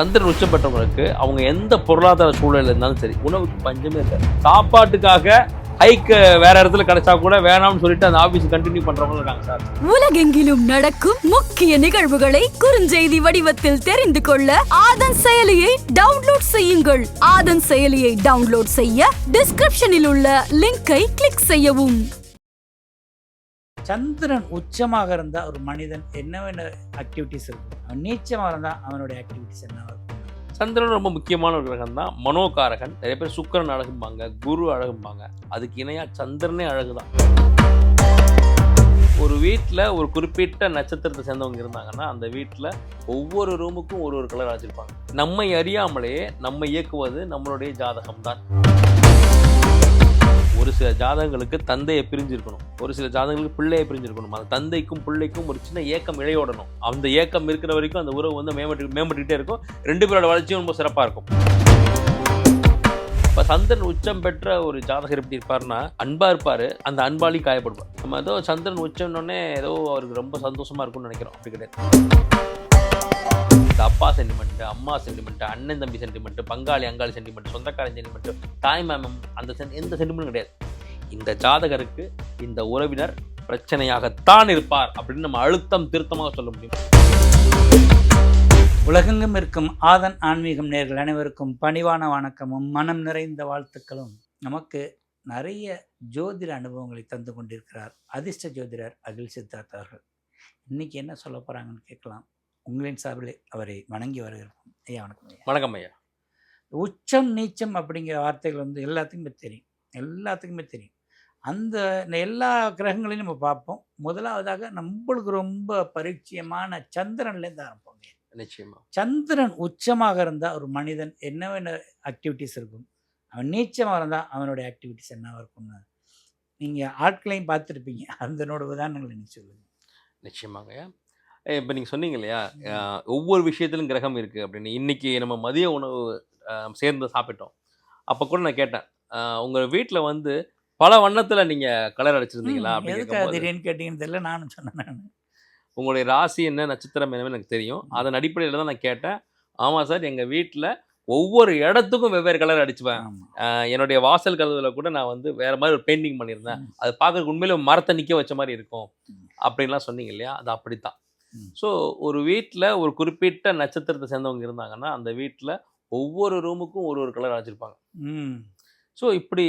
சந்திரன் உச்சம் பெற்றவங்களுக்கு அவங்க எந்த பொருளாதார சூழலில் இருந்தாலும் சரி, உணவுக்கு பஞ்சமே இருக்காது. சாப்பாட்டுக்காக ஹைக்கு வேற இடத்துல கிடைச்சா கூட வேணாம்னு சொல்லிட்டு அந்த ஆபீஸ் கண்டினியூ பண்றவங்க இருக்காங்க சார். உலகெங்கிலும் நடக்கும் முக்கிய நிகழ்வுகளை குறுஞ்செய்தி வடிவத்தில் தெரிந்து கொள்ள ஆதன் செயலியை டவுன்லோட் செய்யுங்கள். ஆதன் செயலியை டவுன்லோட் செய்ய டிஸ்கிரிப்ஷனில் உள்ள லிங்கை கிளிக் செய்யவும். சந்திரன் உச்சமாக இருந்தால் ஒரு மனிதன் என்னென்ன ஆக்டிவிட்டிஸ் இருக்கும், அவன் நீச்சமாக இருந்தால் அவனுடைய ஆக்டிவிட்டிஸ் என்ன இருக்கும்? சந்திரன் ரொம்ப முக்கியமான ஒரு கிரகம் தான், மனோகாரகன். நிறைய பேர் சுக்கிரன் அழகும்பாங்க, குரு அழகும்பாங்க. அதுக்கு இணையா சந்திரனே அழகுதான். ஒரு வீட்டில் ஒரு குறிப்பிட்ட நட்சத்திரத்தை சேர்ந்தவங்க இருந்தாங்கன்னா அந்த வீட்டில் ஒவ்வொரு ரூமுக்கும் ஒரு ஒரு கலர் வச்சிருப்பாங்க. நம்மை அறியாமலே நம்ம இயக்குவது நம்மளுடைய ஜாதகம் தான். ஒரு சில ஜாதகங்களுக்கு தந்தையை பிரிஞ்சிருக்கணும், ஒரு சில ஜாதகங்களுக்கு பிள்ளையை பிரிஞ்சிருக்கணும். அந்த தந்தைக்கும் பிள்ளைக்கும் ஒரு சின்ன ஏக்கம் இழையோடணும். அந்த ஏக்கம் இருக்கிற வரைக்கும் அந்த உறவு வந்து மேம்பட்டுக்கிட்டே இருக்கும். ரெண்டு பேரோட வளர்ச்சியும் ரொம்ப சிறப்பாக இருக்கும். இப்போ சந்திரன் உச்சம் பெற்ற ஒரு ஜாதகர் எப்படி இருப்பாருன்னா, அன்பாக இருப்பார், அந்த அன்பாலையும் காயப்படுவார். நம்ம ஏதோ சந்திரன் உச்சம்னோடனே ஏதோ அவருக்கு ரொம்ப சந்தோஷமாக இருக்கும்னு நினைக்கிறோம். அப்படி கிடையாது. இந்த அப்பா சென்டிமெண்ட், அம்மா சென்டிமெண்ட், அண்ணன் தம்பி சென்டிமெண்ட், பங்காளி அங்காளி சென்டிமெண்ட், சொந்தக்காரன் சென்டிமெண்ட், தாய் மாமன், அந்த எந்த சென்டிமெண்ட்டும் கிடையாது. இந்த ஜாதகருக்கு இந்த உறவினர் பிரச்சனையாகத்தான் இருப்பார் அப்படின்னு நம்ம அழுத்தம் திருத்தமாக சொல்ல முடியும். உலகெங்கும் இருக்கும் ஆதன் ஆன்மீகம் நேயர்கள் அனைவருக்கும் பணிவான வணக்கமும் மனம் நிறைந்த வாழ்த்துக்களும். நமக்கு நிறைய ஜோதிட அனுபவங்களை தந்து கொண்டிருக்கிறார் அதிர்ஷ்ட ஜோதிடர் அகில் சித்தார்த் அவர்கள். இன்னைக்கு என்ன சொல்ல போகிறாங்கன்னு கேட்கலாம். உங்களின் சார்பில் அவரை வணங்கி வரவேற்போம். ஐயா வணக்கம். ஐயா வணக்கம். ஐயா, உச்சம் நீச்சம் அப்படிங்கிற வார்த்தைகள் வந்து எல்லாத்துக்குமே தெரியும். அந்த எல்லா கிரகங்களையும் நம்ம பார்ப்போம். முதலாவதாக நம்மளுக்கு ரொம்ப பரிச்சயமான சந்திரன்லேருந்து ஆரம்பிப்போம். நிச்சயமா சந்திரன் உச்சமாக இருந்தால் ஒரு மனிதன் என்னென்ன ஆக்டிவிட்டிஸ் இருக்கும், அவன் நீச்சமாக இருந்தால் அவனுடைய ஆக்டிவிட்டிஸ் என்னவாக இருக்கும்னு நீங்கள் ஆட்களையும் பார்த்துருப்பீங்க. அதனோட உதாரணங்களை நீங்கள் சொல்லுங்கள். நிச்சயமாங்க. இப்போ நீங்கள் சொன்னீங்க இல்லையா, ஒவ்வொரு விஷயத்திலும் கிரகம் இருக்குது அப்படின்னு. இன்றைக்கி நம்ம மதிய உணவு சேர்ந்து சாப்பிட்டோம். அப்போ கூட நான் கேட்டேன், உங்கள் வீட்டில் வந்து பல வண்ணத்தில் நீங்கள் கலர் அடிச்சிருந்தீங்களா அப்படின்னு. திடீர்னு கேட்டீங்கன்னு தெரியல, நானும் சொன்னேன். உங்களுடைய ராசி என்ன, நட்சத்திரம் என்னன்னு எனக்கு தெரியும். அதன் அடிப்படையில் தான் நான் கேட்டேன். ஆமாம் சார், எங்கள் வீட்டில் ஒவ்வொரு இடத்துக்கும் வெவ்வேறு கலர் அடிச்சுவேன். என்னுடைய வாசல் கதவுல கூட நான் வந்து வேறு மாதிரி ஒரு பெயிண்டிங் பண்ணியிருந்தேன். அது பார்க்கறதுக்கு உண்மையில மரத்தை நிற்க வச்ச மாதிரி இருக்கும் அப்படின்லாம் சொன்னீங்க இல்லையா, அது அப்படித்தான். ஸோ ஒரு வீட்டில் ஒரு குறிப்பிட்ட நட்சத்திரத்தை சேர்ந்தவங்க இருந்தாங்கன்னா அந்த வீட்டில் ஒவ்வொரு ரூமுக்கும் ஒரு ஒரு கலர் வச்சுருப்பாங்க. ஸோ இப்படி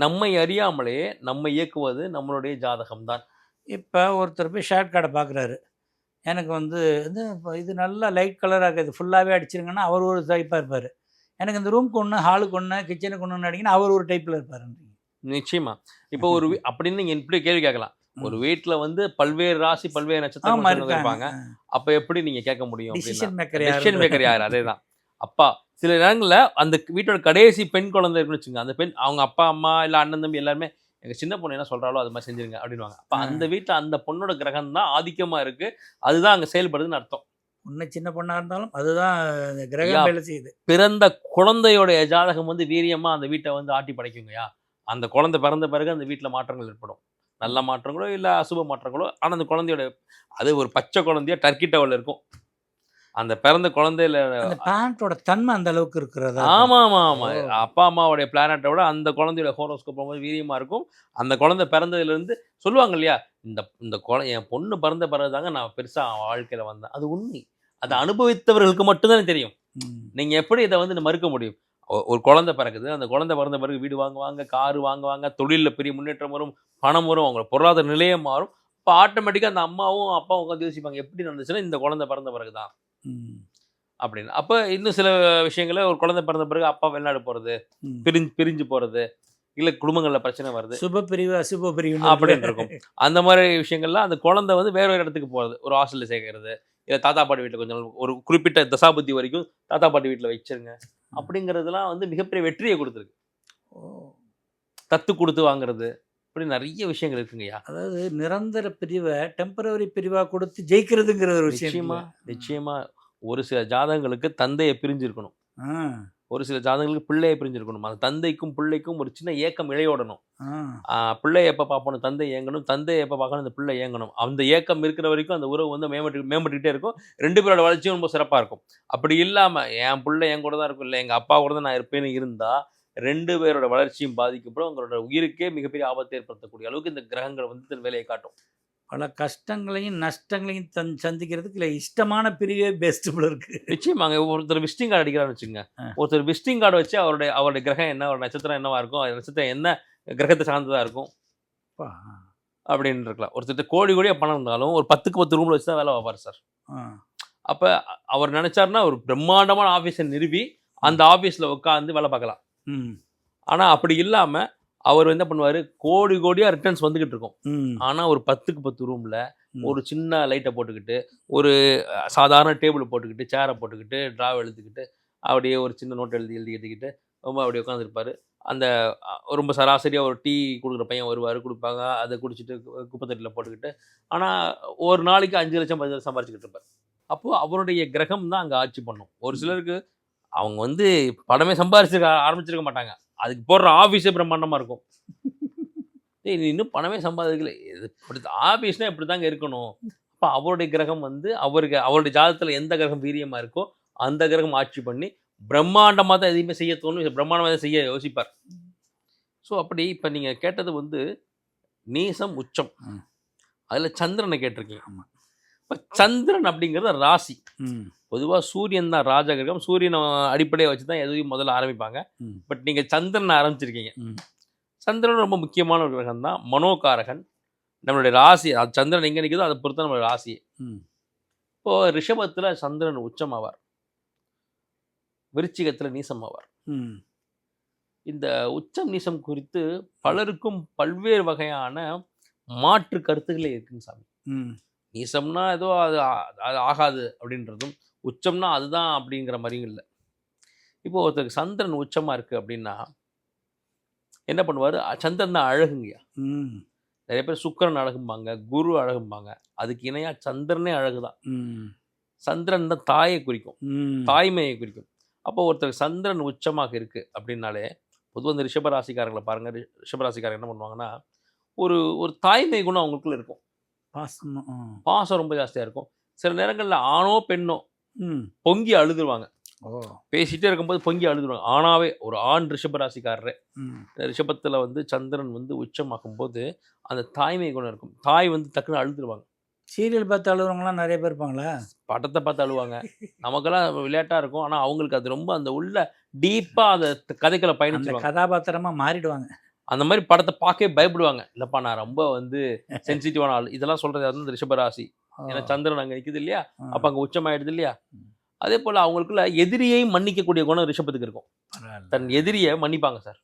நம்மை அறியாமலே நம்ம இயக்குவது நம்மளுடைய ஜாதகம் தான். இப்போ ஒருத்தர் போய் ஷர்ட் கடை பார்க்குறாரு, எனக்கு வந்து இது நல்லா லைட் கலராக இருக்குது, ஃபுல்லாகவே அடிச்சிருங்கன்னா அவர் ஒரு டைப்பாக இருப்பார். எனக்கு இந்த ரூமுக்கு ஒன்று, ஹாலுக்கு ஒன்று, கிச்சனுக்கு ஒன்று அடிங்கன்னா அவர் ஒரு டைப்பில் இருப்பார். நிச்சயமா. இப்போ ஒரு அப்படின்னு நீங்கள் எப்படி கேள்வி கேட்கலாம், ஒரு வீட்டில் வந்து பல்வேறு ராசி பல்வேறு நட்சத்திரம் இருப்பாங்க, அப்போ எப்படி நீங்கள் கேட்க முடியும்? டிசிஷன் மேக்கர் யார்? அதே தான் அப்பா. சில நேரங்களில் அந்த வீட்டோட கடைசி பெண் குழந்தை இருக்குன்னு வச்சுங்க, அந்த பெண் அவங்க அப்பா அம்மா இல்லை அண்ணன் தம்பி எல்லாருமே எங்கள் சின்ன பொண்ணு என்ன சொல்கிறாலோ அது மாதிரி செஞ்சுருங்க அப்படின்வாங்க. அப்போ அந்த வீட்டில் அந்த பொண்ணோட கிரகம் தான் ஆதிக்கமாக இருக்குது, அதுதான் அங்கே செயல்படுதுன்னு அர்த்தம். ஒன்று சின்ன பொண்ணாக இருந்தாலும் அதுதான் கிரகம் வேலை செய்யுது. பிறந்த குழந்தையோடைய ஜாதகம் வந்து வீரியமாக அந்த வீட்டை வந்து ஆட்டி படைக்குங்கய்யா. அந்த குழந்தை பிறந்த பிறகு அந்த வீட்டில் மாற்றங்கள் ஏற்படும், நல்ல மாற்றங்களோ இல்லை அசுப மாற்றங்களோ. ஆனால் அந்த குழந்தையோட அது ஒரு பச்சை குழந்தைய டர்க்கி டவல் இருக்கும். அந்த பிறந்த குழந்தையில பிளானட்டோட தன்மை அந்த அளவுக்கு இருக்கிறதா? ஆமாம். அப்பா அம்மாவுடைய பிளானட்டை விட அந்த குழந்தையோட ஹோரோஸ்கோப் போகும்போது வீரியமாக இருக்கும். அந்த குழந்தை பிறந்ததுலேருந்து சொல்லுவாங்க இல்லையா, இந்த என் பொண்ணு பிறந்த பிறகுதாங்க நான் பெருசாக வாழ்க்கையில் வந்தேன். அது உண்மை. அதை அனுபவித்தவர்களுக்கு மட்டும்தான் தெரியும். நீங்கள் எப்படி இதை வந்து மறுக்க முடியும்? ஒரு குழந்தை பிறகுது, அந்த குழந்தை பிறந்த பிறகு வீடு வாங்குவாங்க, காரு வாங்குவாங்க, தொழிலில் பெரிய முன்னேற்றம் வரும், பணம் வரும், அவங்களோட பொருளாதார நிலையே மாறும். இப்போ ஆட்டோமேட்டிக்காக அந்த அம்மாவும் அப்பாவும் உட்காந்து யோசிப்பாங்க, எப்படி நடந்துச்சுன்னா இந்த குழந்தை பிறந்த பிறகு தான் அப்படின்னு. அப்போ இன்னும் சில விஷயங்கள, ஒரு குழந்தை பிறந்த பிறகு அப்பா வெளிநாடு போகிறது, பிரிஞ்சு போகிறது, இல்லை குடும்பங்களில் பிரச்சனை வருது, சுப பிரிவு அசுப பிரிவு அப்படின்னு இருக்கும். அந்த மாதிரி விஷயங்கள்லாம் அந்த குழந்தை வந்து வேற ஒரு இடத்துக்கு போகிறது, ஒரு ஹாஸ்டலில் சேர்க்கறது, இல்லை தாத்தா பாட்டி வீட்டில் கொஞ்சம் ஒரு குறிப்பிட்ட தசாபுத்தி வரைக்கும் தாத்தா பாட்டி வீட்டில் வச்சிருங்க அப்படிங்கிறதுலாம் வந்து மிகப்பெரிய வெற்றியை கொடுத்துருக்கு. தத்து கொடுத்து வாங்குறது, இப்படி நிறைய விஷயங்கள் இருக்குங்கய்யா. அதாவது நிரந்தர பிரிவை டெம்பரவரி பிரிவாக கொடுத்து ஜெயிக்கிறதுங்கிற ஒரு விஷயம். நிச்சயமா ஒரு சில ஜாதகங்களுக்கு தந்தையை பிரிஞ்சிருக்கணும், ஒரு சில ஜாதகங்களுக்கு பிள்ளையை பிரிஞ்சிருக்கணும். அந்த தந்தைக்கும் பிள்ளைக்கும் ஒரு சின்ன ஏக்கம் இழையோடணும். ஆ. பிள்ளைய எப்போ பார்ப்போம், தந்தை ஏங்கணும், தந்தையை எப்போ பார்க்கணும், அந்த பிள்ளை ஏங்கணும். அந்த ஏக்கம் இருக்கிற வரைக்கும் அந்த உறவு வந்து மேம்பட்டுக்கிட்டே இருக்கும். 2 பேரோட வளர்ச்சியும் ரொம்ப சிறப்பாக இருக்கும். அப்படி இல்லாமல் என் பிள்ளை என் கூட தான் இருக்கும், இல்லை எங்கள் அப்பா கூட தான் நான் இருப்பேன்னு இருந்தால் 2 பேரோட வளர்ச்சியும் பாதிக்கப்படும். உங்களோட உயிருக்கே மிகப்பெரிய ஆபத்தை ஏற்படுத்தக்கூடிய அளவுக்கு இந்த கிரகங்கள் வந்து தன் வேலையை காட்டும். பல கஷ்டங்களையும் நஷ்டங்களையும் சந்திக்கிறதுக்கு இல்லை இஷ்டமான பிரிவே பெஸ்ட் போல இருக்கு. நிச்சயமாங்க. ஒருத்தர் விசிட்டிங் கார்டு அடிக்கிறான்னு வச்சுங்க, ஒருத்தர் விசிட்டிங் கார்டு வச்சு அவருடைய கிரகம் என்ன, ஒரு நட்சத்திரம் என்னவா இருக்கும், அந்த நட்சத்திரம் என்ன கிரகத்தை சார்ந்ததாக இருக்கும் அப்படின்னு இருக்கலாம். ஒருத்தர் கோடி கோடியாக பணம் இருந்தாலும் ஒரு 10க்கு 10 ரூமில் வச்சு தான் வேலை பார்ப்பார் சார். அப்போ அவர் நினைச்சாருன்னா ஒரு பிரம்மாண்டமான ஆஃபீஸை நிறுவி அந்த ஆஃபீஸில் உட்காந்து வேலை பார்க்கலாம். ஆனால் அப்படி இல்லாமல் அவர் என்ன பண்ணுவார், கோடி கோடியாக ரிட்டர்ன்ஸ் வந்துக்கிட்டு இருக்கும். ஆனால் ஒரு 10க்கு 10 ரூமில் ஒரு சின்ன லைட்டை போட்டுக்கிட்டு, ஒரு சாதாரண டேபிளை போட்டுக்கிட்டு, சேரை போட்டுக்கிட்டு, ட்ராவ் எழுதிக்கிட்டு, அப்படியே ஒரு சின்ன நோட் எழுதிக்கிட்டு ரொம்ப அப்படியே உட்காந்துருப்பார். அந்த ரொம்ப சராசரியாக ஒரு டீ கொடுக்குற பையன் வருவார், கொடுப்பாங்க, அதை குடிச்சிட்டு குப்பைத்தட்டியில் போட்டுக்கிட்டு, ஆனால் ஒரு நாளைக்கு 5 லட்சம் 10 லட்சம் சம்பாரிச்சிக்கிட்டு இருப்பார். அப்போது அவருடைய கிரகம் தான் அங்கே ஆட்சி பண்ணும். ஒரு சிலருக்கு அவங்க வந்து படமே ஆரம்பிச்சிருக்க மாட்டாங்க, அதுக்கு போடுற ஆஃபீஸே பிரம்மாண்டமாக இருக்கும். நீ இன்னும் பணமே சம்பாதிக்கல, இது இப்படி ஆஃபீஸ்னால் இப்படி தாங்க இருக்கணும். அப்போ அவருடைய கிரகம் வந்து அவருடைய ஜாதகத்தில் எந்த கிரகம் வீரியமாக இருக்கோ அந்த கிரகம் ஆட்சி பண்ணி பிரம்மாண்டமாக தான் எதையுமே செய்ய தோணும், பிரம்மாண்டமாக தான் செய்ய யோசிப்பார். ஸோ அப்படி இப்போ நீங்கள் கேட்டது வந்து நீசம் உச்சம், அதில் சந்திரனை கேட்டிருக்கீங்க. இப்போ சந்திரன் அப்படிங்கிறது ராசி. பொதுவாக சூரியன் தான் ராஜ கிரகம், சூரியனை அடிப்படையை வச்சு தான் எதுவும் முதல்ல ஆரம்பிப்பாங்க. பட் நீங்கள் சந்திரனை ஆரம்பிச்சிருக்கீங்க. சந்திரன் ரொம்ப முக்கியமான ஒரு கிரகம் தான், மனோகாரகன். நம்மளுடைய ராசி அது சந்திரன் எங்கே நிற்குதோ அதை பொறுத்த நம்மளுடைய ராசி. இப்போது ரிஷபத்தில் சந்திரன் உச்சம் ஆவார், விருச்சிகத்தில் நீசம் ஆவார். இந்த உச்சம் நீசம் குறித்து பலருக்கும் பல்வேறு வகையான மாற்று கருத்துக்களே இருக்குங்க சாமி. நீசம்னா ஏதோ அது ஆகாது அப்படின்றதும், உச்சம்னா அதுதான் அப்படிங்கிற மாதிரியும் இல்லை. இப்போ ஒருத்தருக்கு சந்திரன் உச்சமாக இருக்குது அப்படின்னா என்ன பண்ணுவார், சந்திரன் தான் அழகுங்கய்யா. நிறைய பேர் சுக்கிரன் அழகும்பாங்க, குரு அழகும்பாங்க, அதுக்கு இணையாக சந்திரனே அழகு தான். சந்திரன் தான் தாயை குறிக்கும், தாய்மையை குறிக்கும். அப்போ ஒருத்தருக்கு சந்திரன் உச்சமாக இருக்குது அப்படின்னாலே பொதுவாக இந்த ரிஷபராசிக்காரங்களை பாருங்கள். ரிஷபராசிக்காரங்க என்ன பண்ணுவாங்கன்னா ஒரு தாய்மை குணம் அவங்களுக்குள்ள இருக்கும், பாசம் ரொம்ப ஜாஸ்தியாக இருக்கும். சில நேரங்களில் ஆணோ பெண்ணோ பொங்கி அழுதுருவாங்க, பேசிகிட்டே இருக்கும்போது பொங்கி அழுதுருவாங்க. ஆனாவே ஒரு ஆண் ரிஷபராசிக்காரரே ரிஷபத்தில் வந்து சந்திரன் வந்து உச்சமாகும் போது அந்த தாய்மை குணம் இருக்கும், தாய் வந்து டக்குன்னு அழுதுருவாங்க. சீரியல் பார்த்து அழுகுறவங்களாம் நிறைய பேர் இருப்பாங்களா, படத்தை பார்த்து அழுவாங்க. நமக்கெல்லாம் விளையாட்டாக இருக்கும், ஆனால் அவங்களுக்கு அது ரொம்ப அந்த உள்ள டீப்பாக அந்த கதைகளை பயணிச்சு கதாபாத்திரமாக மாறிடுவாங்க. அந்த மாதிரி படத்தை பார்க்கவே பயப்படுவாங்க. இல்லைப்பா நான் ரொம்ப வந்து சென்சிட்டிவான ஆள், இதெல்லாம் சொல்கிறது வந்து ரிஷபராசி. ஏன்னா சந்திரன் அங்கே நிற்குது இல்லையா, அப்போ அங்கே உச்சமாயிடுது இல்லையா. அதே போல் அவங்களுக்குள்ள எதிரியை மன்னிக்கக்கூடிய குணம் ரிஷபத்துக்கு இருக்கும். தன் எதிரியை மன்னிப்பாங்க சார்,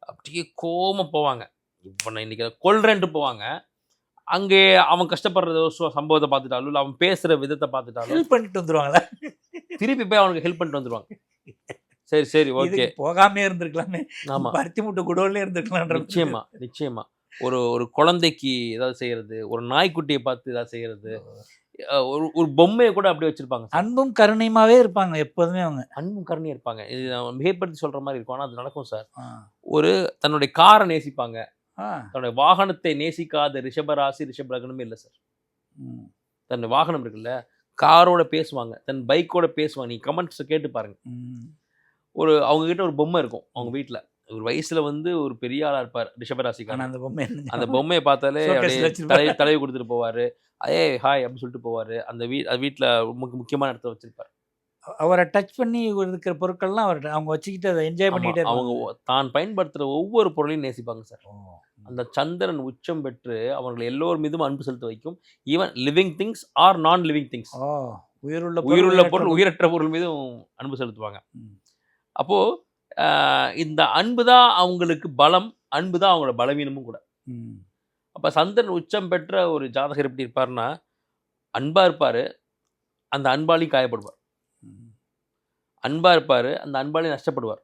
அப்படியே கோவமாக போவாங்க. இப்போ நான் இன்றைக்கி கொல்றேன்ட்டு போவாங்க, அங்கே அவன் கஷ்டப்படுற சம்பவத்தை பார்த்துட்டாலும் இல்லை அவன் பேசுகிற விதத்தை பார்த்துட்டாலும் ஹெல்ப் பண்ணிட்டு வந்துடுவாங்களா, திருப்பி போய் அவனுக்கு ஹெல்ப் பண்ணிட்டு வந்துடுவாங்க. சரி சரி ஓகே, போகாமே இருந்திருக்கலாமே, ஆமாம் பருத்தி மூட்டை குடோன்ல இருந்திருக்கலாம். நிச்சயமா ஒரு குழந்தைக்கு ஏதாவது செய்யறது, ஒரு நாய்க்குட்டியை பார்த்து ஏதாவது செய்யறது, ஒரு பொம்மையை கூட அப்படியே வச்சிருப்பாங்க. அன்பும் கருணையுமாவே இருப்பாங்க எப்போதுமே, அவங்க அன்பும் கருணையும் இருப்பாங்க. இது மிகைப்படுத்தி சொல்ற மாதிரி இருக்கும், ஆனால் அது நடக்கும் சார். ஒரு தன்னுடைய காரை நேசிப்பாங்க, தன்னுடைய வாகனத்தை நேசிக்காத ரிஷபராசி ரிஷப லக்னமே இல்லை சார். தன்னுடைய வாகனம் இருக்குல்ல, காரோட பேசுவாங்க, தன் பைக்கோட பேசுவாங்க. நீ கமெண்ட்ஸ் கேட்டு பாருங்க. அவங்க கிட்ட ஒரு பொம்மை இருக்கும் அவங்க வீட்டில். ஒரு வயசுல வந்து ஒரு பெரிய ஆளா இருப்பார் ரிஷபராசிக்காரன். அந்த பொம்மையை பார்த்தாலே தலையை கொடுத்துட்டு போவாரு, அதே ஹாய் அப்படின்னு சொல்லிட்டு போவாரு. அந்த வீட்டில் முக்கியமான இடத்த வச்சிருப்பார். அவரை டச் பண்ணி இருக்கிற பொருட்கள்லாம் அவங்க வச்சுக்கிட்டு அதை என்ஜாய் பண்ணிட்டு அவங்க தான் பயன்படுத்துகிற ஒவ்வொரு பொருளையும் நேசிப்பாங்க சார். அந்த சந்திரன் உச்சம் பெற்று அவர்கள் எல்லோர் மீதும் அன்பு செலுத்த வைக்கும். ஈவன் லிவிங் திங்ஸ் ஆர் நான் லிவிங் திங்ஸ், உயிருள்ள பொருள் உயிரற்ற பொருள் மீதும் அன்பு செலுத்துவாங்க. அப்போது இந்த அன்பு தான் அவங்களுக்கு பலம், அன்பு தான் அவங்களோட பலவீனமும் கூட. அப்போ சந்திரன் உச்சம் பெற்ற ஒரு ஜாதகர் எப்படி இருப்பார்னா, அன்பாக இருப்பார், அந்த அன்பாலையும் காயப்படுவார். அன்பாக இருப்பார், அந்த அன்பாலையும் நஷ்டப்படுவார்.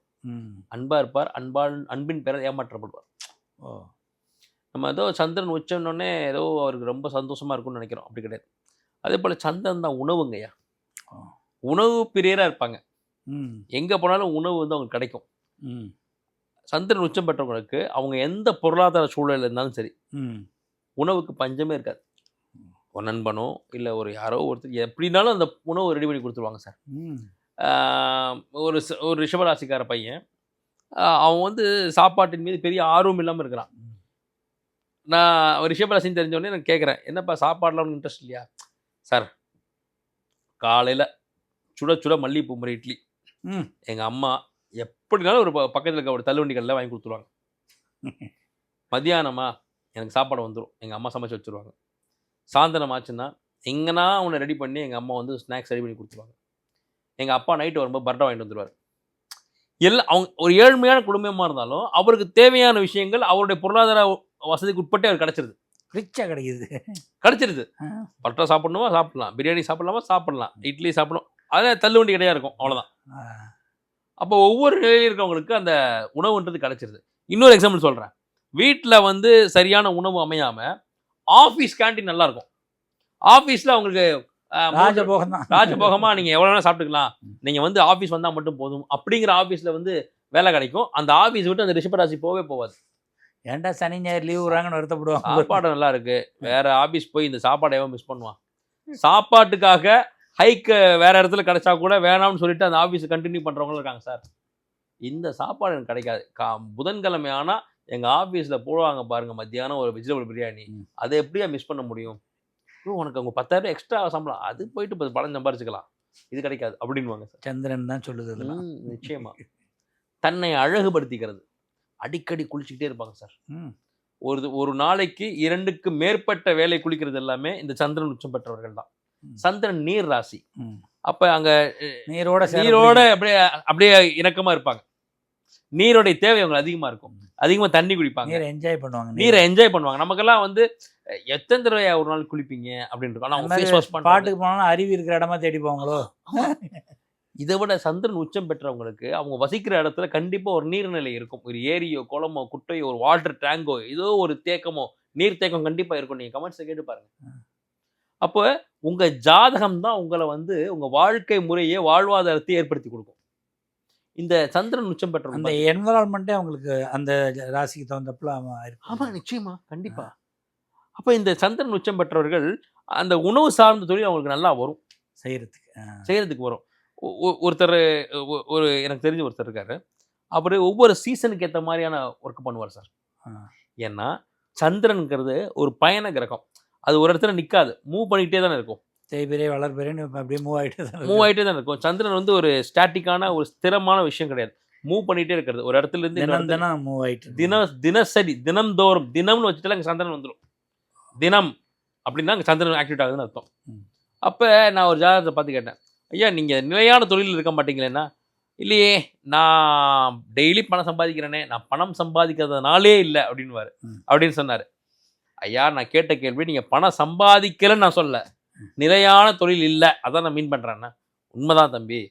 அன்பாக இருப்பார், அன்பின் பேரால் ஏமாற்றப்படுவார். நம்ம ஏதோ சந்திரன் உச்சம்னோடனே ஏதோ அவருக்கு ரொம்ப சந்தோஷமாக இருக்கும்னு நினைக்கிறோம், அப்படி கிடையாது. அதே போல் சந்திரன் தான் உணவுங்கய்யா. உணவு பிரியராக இருப்பாங்க. எங்கே போனாலும் உணவு வந்து அவங்களுக்கு கிடைக்கும். ம். சந்திரன் உச்சம் பெற்றவங்களுக்கு அவங்க எந்த பொருளாதார சூழலில் இருந்தாலும் சரி, ம். உணவுக்கு பஞ்சமே இருக்காது. ஒரு நண்பனோ இல்லை ஒரு யாரோ ஒருத்தர் எப்படினாலும் அந்த உணவு ரெடி பண்ணி கொடுத்துருவாங்க சார். ம். ஒரு ரிஷபராசிக்கார பையன், அவன் வந்து சாப்பாட்டின் மீது பெரிய ஆர்வம் இல்லாமல் இருக்கிறான். நான் ஒரு ரிஷபராசின்னு தெரிஞ்சோடனே நான் கேட்குறேன், என்னப்பா சாப்பாடுலாம் ஒன்றும் இன்ட்ரெஸ்ட் இல்லையா? சார் காலையில் சுட சுட மல்லிகைப்பூ முறை இட்லி ம். எங்கள் அம்மா எப்படினாலும் ஒரு பக்கத்தில் இருக்க ஒரு தள்ளுவண்டி கடையில் வாங்கி கொடுத்துருவாங்க. மதியானமா எனக்கு சாப்பாடு வந்துடும், எங்கள் அம்மா சமைச்சு வச்சுருவாங்க. சாயந்தரம் ஆச்சுன்னா எங்கன்னா அவனை ரெடி பண்ணி எங்கள் அம்மா வந்து ஸ்நாக்ஸ் ரெடி பண்ணி கொடுத்துருவாங்க. எங்கள் அப்பா நைட்டு வரும்போது பரோட்டா வாங்கிட்டு வந்துடுவார். எல்லாம் அவங்க ஒரு ஏழ்மையான குடும்பமாக இருந்தாலும் அவருக்கு தேவையான விஷயங்கள் அவருடைய பொருளாதார வசதிக்கு உட்பட்டே அவர் கிடச்சிருது. ரிச்சாக கிடைக்குது. கிடச்சிருது. பரோட்டா சாப்பிடணுமா சாப்பிடலாம், பிரியாணி சாப்பிடலாமா சாப்பிடலாம், இட்லி சாப்பிடணும், அதே தள்ளுவண்டி கிடையாது இருக்கும், அவ்வளோதான். அப்போ ஒவ்வொரு நிலையில் இருக்கவங்களுக்கு அந்த உணவுன்றது கிடச்சிருது. இன்னொரு எக்ஸாம்பிள் சொல்கிறேன். வீட்டில் வந்து சரியான உணவு அமையாமல் ஆஃபீஸ் கேண்டீன் நல்லா இருக்கும். ஆஃபீஸில் அவங்களுக்கு ராஜபோகம் தான். ராஜபோகமாக நீங்கள் எவ்வளோ வேணால் சாப்பிட்டுக்கலாம், நீங்கள் வந்து ஆஃபீஸ் வந்தால் மட்டும் போதும் அப்படிங்கிற ஆஃபீஸில் வந்து வேலை கிடைக்கும். அந்த ஆஃபீஸ் விட்டு அந்த ரிஷபராசி போவே போகாது. ஏன்டா சனி ஞாயிறு லீவ் விடுறாங்கன்னு வருத்தப்படுவாங்க. சாப்பாடு நல்லா இருக்கு, வேற ஆஃபீஸ் போய் இந்த சாப்பாடை எவன் மிஸ் பண்ணுவான்? சாப்பாட்டுக்காக ஹைக்கு வேற இடத்துல கிடைச்சா கூட வேணாம்னு சொல்லிட்டு அந்த ஆஃபீஸை கண்டினியூ பண்ணுறவங்களும் இருக்காங்க சார். இந்த சாப்பாடு எனக்கு கிடைக்காது. புதன்கிழமை ஆனால் எங்கள் ஆஃபீஸில் போடுவாங்க பாருங்கள் மத்தியானம் ஒரு வெஜிடபிள் பிரியாணி, அதை எப்படியா மிஸ் பண்ண முடியும்? உனக்கு அவங்க 10,000 எக்ஸ்ட்ரா சம்பளம், அது போயிட்டு பணம் சம்பாரிச்சுக்கலாம், இது கிடைக்காது அப்படின்வாங்க சார். சந்திரன் தான் சொல்லுது. நிச்சயமா தன்னை அழகுபடுத்திக்கிறது, அடிக்கடி குளிச்சுக்கிட்டே இருப்பாங்க சார். ஒரு நாளைக்கு 2க்கு மேற்பட்ட வேலை குளிக்கிறது எல்லாமே இந்த சந்திரன் உச்சம் பெற்றவர்கள் தான். சந்திரன் நீர் ராசி, அப்ப அங்க நீரோட அப்படியே இணக்கமா இருப்பாங்க. நீரோடைய தேவை அவங்க அதிகமா இருக்கும், அதிகமா தண்ணி குடிப்பாங்க, நீரை என்ஜாய் பண்ணுவாங்க. நமக்கெல்லாம் வந்து எத்தனை தடவை ஒரு நாள் குளிப்பீங்க அப்படின்னு இருக்கும். ஆனா பாட்டுக்கு போனாலும் அருவி இருக்கிற இடமா தேடி போவாங்களோ. இதை விட சந்திரன் உச்சம் பெற்றவங்களுக்கு அவங்க வசிக்கிற இடத்துல கண்டிப்பா ஒரு நீர்நிலை இருக்கும். ஒரு ஏரியோ குளமோ குட்டையோ ஒரு வாட்டர் டேங்கோ ஏதோ ஒரு தேக்கமோ நீர் தேக்கம் கண்டிப்பா இருக்கும். நீங்க கமெண்ட்ஸை கேட்டு பாருங்க. அப்போ உங்க ஜாதகம் தான் உங்களை வந்து உங்க வாழ்க்கை முறையை வாழ்வாதாரத்தை ஏற்படுத்தி கொடுக்கும். இந்த சந்திரன் உச்சம் பெற்ற அந்த என்வரான்மெண்ட்டே அவங்களுக்கு அந்த ராசிக்கு தகுந்தப்பல ஆமா நிச்சயமா கண்டிப்பா. அப்ப இந்த சந்திரன் உச்சம் பெற்றவர்கள் அந்த உணவு சார்ந்த தொழில் அவங்களுக்கு நல்லா வரும், செய்யறதுக்கு வரும். ஒருத்தர் ஒரு எனக்கு தெரிஞ்ச ஒருத்தர் இருக்காரு, அவர் ஒவ்வொரு சீசனுக்கு ஏற்ற மாதிரியான ஒர்க் பண்ணுவார் சார். ஏன்னா சந்திரனுங்கிறது ஒரு பயண கிரகம், அது ஒரு இடத்துல நிற்காது, மூவ் பண்ணிக்கிட்டே தானே இருக்கும். தேய்பிரே வளர்பிரேன்னு அப்படியே மூவ் ஆகிட்டே தான் இருக்கும். சந்திரன் வந்து ஒரு ஸ்டாட்டிக்கான ஒரு ஸ்திரமான விஷயம் கிடையாது, மூவ் பண்ணிகிட்டே இருக்கிறது. ஒரு இடத்துல இருந்து மூவ் ஆகிட்டு தினசரி தினம்தோறும், தினம்னு வச்சுட்டால அங்கே சந்திரன் வந்துடும். தினம் அப்படின்னா அங்கே சந்திரன் ஆக்டிவேட் ஆகுதுன்னு அர்த்தம். அப்போ நான் ஒரு ஜாதகத்தை பார்த்து கேட்டேன், ஐயா நீங்கள் நிலையான தொழில் இருக்க மாட்டீங்களேன்னா, இல்லையே நான் டெய்லி பணம் சம்பாதிக்கிறேனே, நான் பணம் சம்பாதிக்கிறதுனாலே இல்லை அப்படின்னு சொன்னார். ஐயா நான் கேட்ட கேள்வி, நீங்கள் பணம் சம்பாதிக்கலைன்னு நான் சொல்ல, நிலையான தொழில் இல்லை அதான் நான் மீன் பண்ணுறேன்னா. உண்மைதான் தம்பி.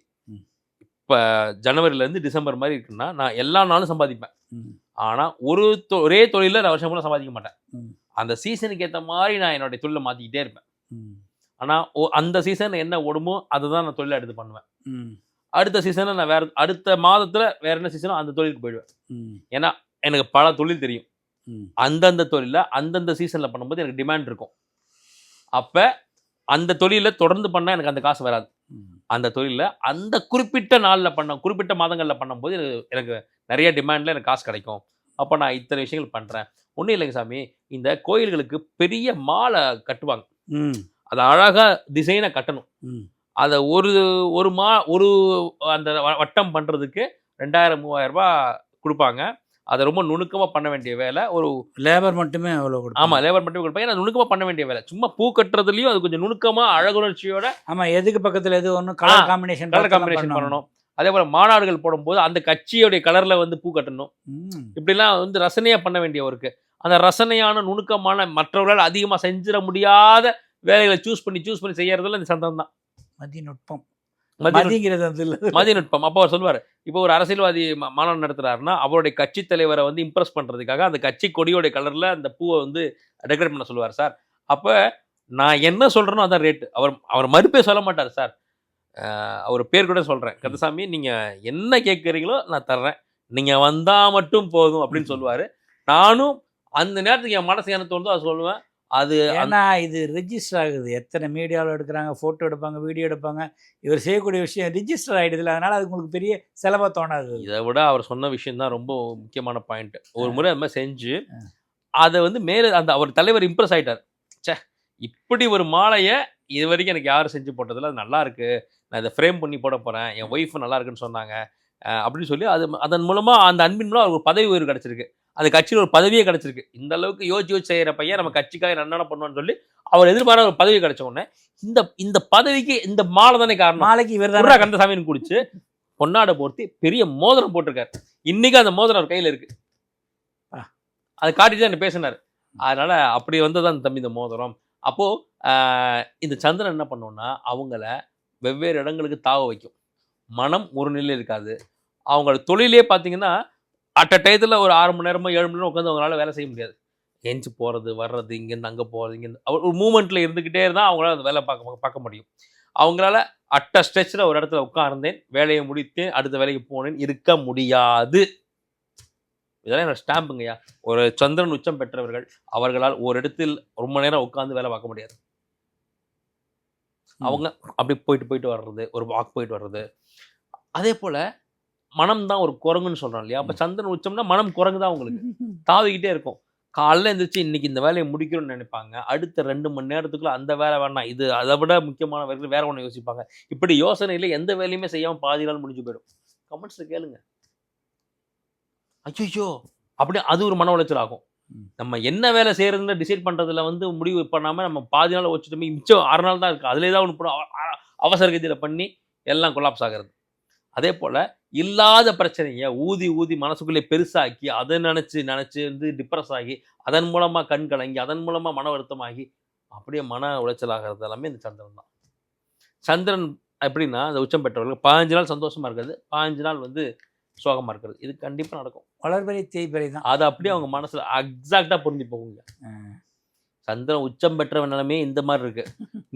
இப்போ ஜனவரிலேருந்து டிசம்பர் மாதிரி இருக்குன்னா நான் எல்லா நாளும் சம்பாதிப்பேன். ஆனால் ஒரே தொழிலில் நான் வருஷம் கூட சம்பாதிக்க மாட்டேன். அந்த சீசனுக்கு ஏற்ற மாதிரி நான் என்னுடைய தொழிலை மாற்றிக்கிட்டே இருப்பேன். ஆனால் அந்த சீசன் என்ன ஓடுமோ அதுதான் நான் தொழிலை எடுத்து பண்ணுவேன். அடுத்த சீசனை நான் அடுத்த மாதத்தில் வேற என்ன சீசனோ அந்த தொழிலுக்கு போயிடுவேன். ஏன்னா எனக்கு பல தொழில் தெரியும். அந்தந்த தொழிலில் அந்தந்த சீசனில் பண்ணும்போது எனக்கு டிமாண்ட் இருக்கும். அப்போ அந்த தொழிலை தொடர்ந்து பண்ணால் எனக்கு அந்த காசு வராது. அந்த தொழிலில் அந்த குறிப்பிட்ட நாளில் குறிப்பிட்ட மாதங்களில் பண்ணும்போது எனக்கு நிறைய டிமாண்டில் எனக்கு காசு கிடைக்கும். அப்போ நான் இத்தனை விஷயங்கள் பண்ணுறேன். ஒன்றும் இல்லைங்க சாமி, இந்த கோயில்களுக்கு பெரிய மாலை கட்டுவாங்க, அதை அழகாக டிசைனாக கட்டணும். அதை ஒரு அந்த வட்டம் பண்ணுறதுக்கு 2000-3000 ரூபாய் கொடுப்பாங்க. அதை ரொம்ப நுணுக்கமாக பண்ண வேண்டிய வேலை. ஒரு லேபர் மட்டுமே அவ்வளோ. ஆமாம், லேபர் மட்டுமே கொடுப்பாங்க. ஏன்னா நுணுக்கமாக பண்ண வேண்டிய வேலை. சும்மா பூ கட்டுறதுலையும் அது கொஞ்சம் நுணுக்கமாக அழகுணர்ச்சியோட. ஆமாம், எதுக்கு பக்கத்தில் எது ஒன்று கலர் காம்பினேஷன் பண்ணணும். அதே போல் மாநாடுகள் போடும்போது அந்த கட்சியோடைய கலரில் வந்து பூ கட்டணும். இப்படிலாம் வந்து ரசனையாக பண்ண வேண்டிய ஒர்க்கு. அந்த ரசனையான நுணுக்கமான மற்றவர்களால் அதிகமாக செஞ்சிட முடியாத வேலைகளை சூஸ் பண்ணி செய்யறதுல இந்த சந்திரன் தான். மதிநுட்பம். அப்போ அவர் சொல்லுவார், இப்போ ஒரு அரசியல்வாதி மாநாடு நடத்துறாருன்னா அவருடைய கட்சி தலைவரை வந்து இம்ப்ரெஸ் பண்ணுறதுக்காக அந்த கட்சி கொடியோடைய கலரில் அந்த பூவை வந்து டெக்கரேட் பண்ண சொல்லுவார் சார். அப்போ நான் என்ன சொல்கிறேனோ அதான் ரேட்டு. அவர் மறுப்பே சொல்ல மாட்டார் சார். அவர் பேர் கூட சொல்கிறேன், கந்தசாமி நீங்கள் என்ன கேட்குறீங்களோ நான் தர்றேன், நீங்கள் வந்தால் மட்டும் போதும் அப்படின்னு சொல்லுவார். நானும் அந்த நேரத்துக்கு என் மனசு என்ன தோணுதோ அதை சொல்லுவேன். அது ஏன்னா இது ரிஜிஸ்டர் ஆகுது. எத்தனை மீடியாவில் எடுக்கிறாங்க, ஃபோட்டோ எடுப்பாங்க, வீடியோ எடுப்பாங்க. இவர் செய்யக்கூடிய விஷயம் ரிஜிஸ்டர் ஆகிடுதுல, அதனால் அது உங்களுக்கு பெரிய செலவாக தோணாது. இதை விட அவர் சொன்ன விஷயம் தான் ரொம்ப முக்கியமான பாயிண்ட். ஒரு முறை அது மாதிரி செஞ்சு அதை வந்து மேலே அந்த அவர் தலைவர் இம்ப்ரெஸ் ஆகிட்டார். சே, இப்படி ஒரு மாலையை இது வரைக்கும் எனக்கு யாரும் செஞ்சு போட்டதில்ல, அது நல்லா இருக்கு, நான் இதை ஃப்ரேம் பண்ணி போட போகிறேன், என் ஒய்ஃபு நல்லா இருக்குன்னு சொன்னாங்க அப்படின்னு சொல்லி அதன் மூலமாக அந்த அன்பின் மூலம் அவருக்கு பதவி உயர்வு கிடச்சிருக்கு. அந்த கட்சியில் ஒரு பதவியே கிடச்சிருக்கு. இந்த அளவுக்கு யோசிச்சு செய்கிற பையன் நம்ம கட்சிக்காக நன்னட பண்ணுவான்னு சொல்லி அவர் எதிர்பாராத ஒரு பதவி கிடைச்ச உடனே இந்த பதவிக்கு இந்த மாலை தானே காரணம். மாலைக்கு இவர் தான் கந்தசாமின்னு குடிச்சு பொன்னாடை போர்த்தி பெரிய மோதிரம் போட்டிருக்காரு. இன்னைக்கு அந்த மோதிரம் அவர் கையில் இருக்கு. அதை காட்டிட்டு தான் என்ன பேசினார். அதனால அப்படி வந்ததான் தம்பி இந்த மோதிரம். அப்போ இந்த சந்திரன் என்ன பண்ணோம்னா அவங்கள வெவ்வேறு இடங்களுக்கு தாவ வைக்கும். மனம் ஒரு நிலையில் இருக்காது. அவங்களோட தொழிலே பார்த்தீங்கன்னா அட் அ டயத்தில் ஒரு 6 மணி நேரமோ 7 மணி நேரம் உட்காந்து அவங்களால வேலை செய்ய முடியாது. எஞ்சி போகிறது வர்றது, இங்கேருந்து அங்கே போகிறது, இங்கேருந்து அவர் ஒரு மூமெண்ட்டில் இருந்துக்கிட்டே இருந்தால் அவங்களால அந்த வேலை பார்க்க முடியும். அவங்களால அட்ட ஸ்ட்ரெச்சில் ஒரு இடத்துல உட்கார்ந்தேன், வேலையை முடித்தேன், அடுத்த வேலைக்கு போனேன் இருக்க முடியாது. இதெல்லாம் என்னோட ஸ்டாம்புங்கய்யா. ஒரு சந்திரன் உச்சம் பெற்றவர்கள் அவர்களால் ஒரு இடத்தில் ரொம்ப நேரம் உட்காந்து வேலை பார்க்க முடியாது. அவங்க அப்படி போயிட்டு வர்றது, ஒரு வாக் போயிட்டு வர்றது. அதே போல மனம் தான் ஒரு குரங்குன்னு சொல்றோம் இல்லையா. அப்ப சந்திரன் உச்சம்னா மனம் குரங்கு தான் உங்களுக்கு தாவிக்கிட்டே இருக்கும். காலைல எழுந்திரிச்சு இன்னைக்கு இந்த வேலையை முடிக்கணும்னு நினைப்பாங்க. அடுத்த 2 மணி நேரத்துக்குள்ள அந்த வேலை வேணாம், இது அதை விட முக்கியமான வேற ஒன்று யோசிப்பாங்க. இப்படி யோசனையில எந்த வேலையுமே செய்யாம பாதி நாள் முடிஞ்சு போயிடும். கமெண்ட்ஸ்ல கேளுங்க. ஐயோ அப்படி அது ஒரு மன உளைச்சல் ஆகும். நம்ம என்ன வேலை செய்யறதுன்னு டிசைட் பண்றதுல வந்து முடிவு பண்ணாம நம்ம பாதி நாள் வச்சுட்டோமே, மிச்சம் 6 நாள் தான் இருக்கு, அதுல ஏதாவது ஒன்று போட அவசர கதியில பண்ணி எல்லாம் கொலாப்ஸ் ஆகிறது. அதே போல இல்லாத பிரச்சனையை ஊதி மனசுக்குள்ளே பெருசாக்கி அதை நினைச்சு வந்து டிப்ரெஸ் ஆகி அதன் மூலமா கண் கலங்கி அதன் மூலமா மன வருத்தமாகி அப்படியே மன உளைச்சல் ஆகிறது எல்லாமே இந்த சந்திரன் தான். சந்திரன் எப்படின்னா அந்த உச்சம் பெற்றவர்கள் 15 நாள் சந்தோஷமா இருக்கிறது, 15 நாள் வந்து சோகமா இருக்கிறது. இது கண்டிப்பா நடக்கும். வளர்பிறை தேய்பிறை தான். அது அப்படியே அவங்க மனசுல எக்ஸாக்டா பொருந்தி போகுங்க. சந்திரன் உச்சம் பெற்றவன் நிலைமே இந்த மாதிரி இருக்கு.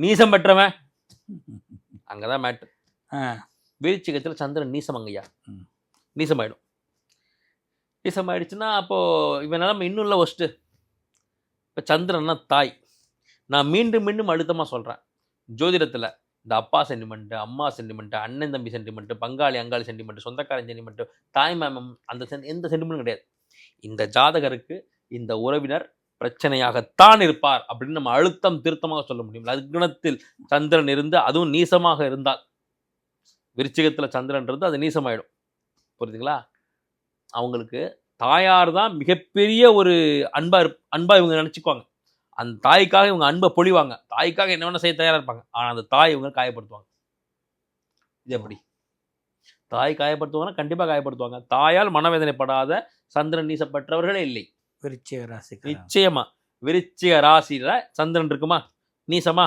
நீசம் பெற்றவன் அங்கதான் மேட்ரு. விருச்சிகத்தில் சந்திரன் நீசமங்கய்யா. நீசமாயிடும். நீசமாயிடுச்சுன்னா அப்போ இவன் நிலைமை இன்னும் இல்லை ஒஸ்ட்டு. இப்போ சந்திரன்னா தாய். நான் மீண்டும் அழுத்தமாக சொல்கிறேன், ஜோதிடத்தில் இந்த அப்பா சென்டிமெண்ட்டு, அம்மா சென்டிமெண்ட்டு, அண்ணன் தம்பி சென்டிமெண்ட்டு, பங்காளி அங்காளி சென்டிமெண்ட்டு, சொந்தக்காரன் சென்டிமெண்ட்டு, தாய் மாமன் அந்த எந்த சென்டிமெண்ட்டும் கிடையாது. இந்த ஜாதகருக்கு இந்த உறவினர் பிரச்சனையாகத்தான் இருப்பார் அப்படின்னு நம்ம அழுத்தம் திருத்தமாக சொல்ல முடியும். லக்னத்தில் சந்திரன் இருந்து அதுவும் நீசமாக இருந்தால், விருச்சிகத்தில் சந்திரன் இருந்து அது நீசமாயிடும். புரியுதுங்களா? அவங்களுக்கு தாயார் தான் மிகப்பெரிய ஒரு அன்பா இவங்க நினச்சிக்குவாங்க. அந்த தாய்க்காக இவங்க அன்பை பொழிவாங்க. தாய்க்காக என்ன வேணா செய்ய தயாராக இருப்பாங்க. ஆனால் அந்த தாய் இவங்க காயப்படுத்துவாங்க. இது எப்படி? தாய் காயப்படுத்துவாங்கன்னா கண்டிப்பாக காயப்படுத்துவாங்க. தாயால் மனவேதனைப்படாத சந்திரன் நீசப்பட்டவர்களே இல்லை. விருச்சிக ராசி நிச்சயமா. விருச்சிக ராசியில சந்திரன் இருக்குமா நீசமா?